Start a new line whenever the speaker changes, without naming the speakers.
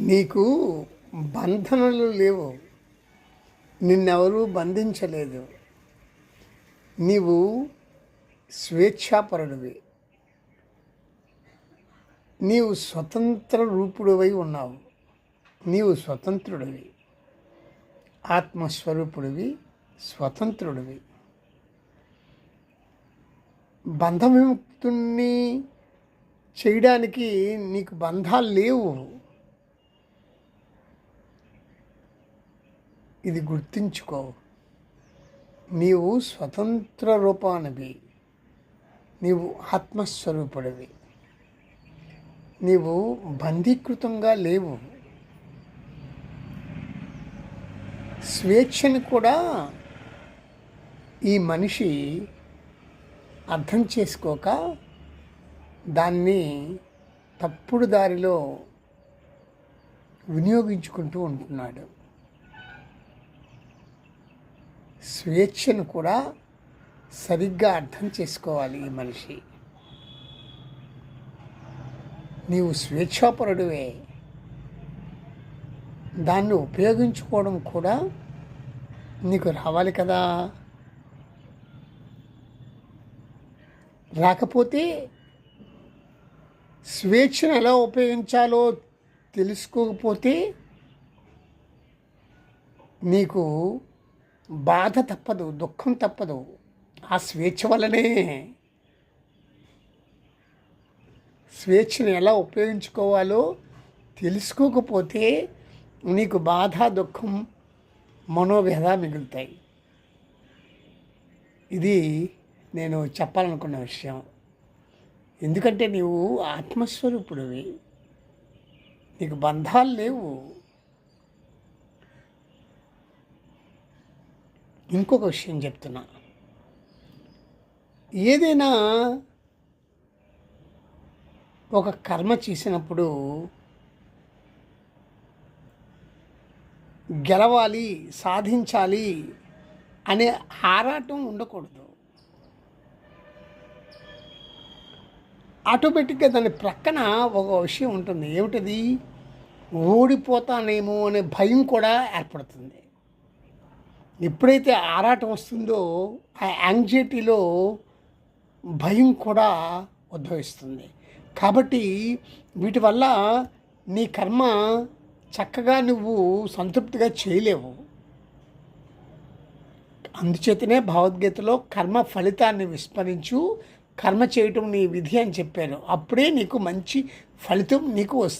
నీకు బంధనలు లేవు, నిన్నెవరూ బంధించలేదు. నీవు స్వేచ్ఛాపరుడివి. నీవు స్వతంత్ర రూపుడివై ఉన్నావు. నీవు స్వతంత్రుడివి, ఆత్మస్వరూపుడివి, స్వతంత్రుడివి. బంధవిముక్తుణ్ణి చేయడానికి నీకు బంధాలు లేవు. ఇది గుర్తుంచుకో. నీవు స్వతంత్ర రూపానివి, నీవు ఆత్మస్వరూపుడివి. నీవు బంధీకృతంగా లేవు. స్వేచ్ఛను కూడా ఈ మనిషి అర్థం చేసుకోక దాన్ని తప్పుడు దారిలో వినియోగించుకుంటూ ఉంటున్నాడు. స్వేచ్ఛను కూడా సరిగ్గా అర్థం చేసుకోవాలి ఈ మనిషి. నీవు స్వేచ్ఛాపరుడివే. దాన్ని ఉపయోగించుకోవడం కూడా నీకు రావాలి కదా. రాకపోతే స్వేచ్ఛను ఎలా ఉపయోగించాలో తెలుసుకోకపోతే నీకు బాధ తప్పదు, దుఃఖం తప్పదు. ఆ స్వేచ్ఛ వల్లనే. స్వేచ్ఛను ఎలా ఉపయోగించుకోవాలో తెలుసుకోకపోతే నీకు బాధ, దుఃఖం, మనోవ్యధ మిగులుతాయి. ఇది నేను చెప్పాలనుకున్న విషయం. ఎందుకంటే నీవు ఆత్మస్వరూపుడివి, నీకు బంధాలు లేవు. ఇంకొక విషయం చెప్తున్నా. ఏదైనా ఒక కర్మ చేసినప్పుడు గెలవాలి, సాధించాలి అనే ఆరాటం ఉండకూడదు. ఆటోమేటిక్గా దాని ప్రక్కన ఒక విషయం ఉంటుంది. ఏమిటది? ఓడిపోతానేమో అనే భయం కూడా ఏర్పడుతుంది. ఎప్పుడైతే ఆరాటం వస్తుందో ఆ యాంగ్జైటీలో భయం కూడా ఉద్భవిస్తుంది. కాబట్టి వీటి వల్ల నీ కర్మ చక్కగా నువ్వు సంతృప్తిగా చేయలేవు. అందుచేతనే భగవద్గీతలో కర్మ ఫలితాన్ని విస్మరించు, కర్మ చేయటం నీ విధి అని చెప్పారు. అప్పుడే నీకు మంచి ఫలితం నీకు వస్తుంది.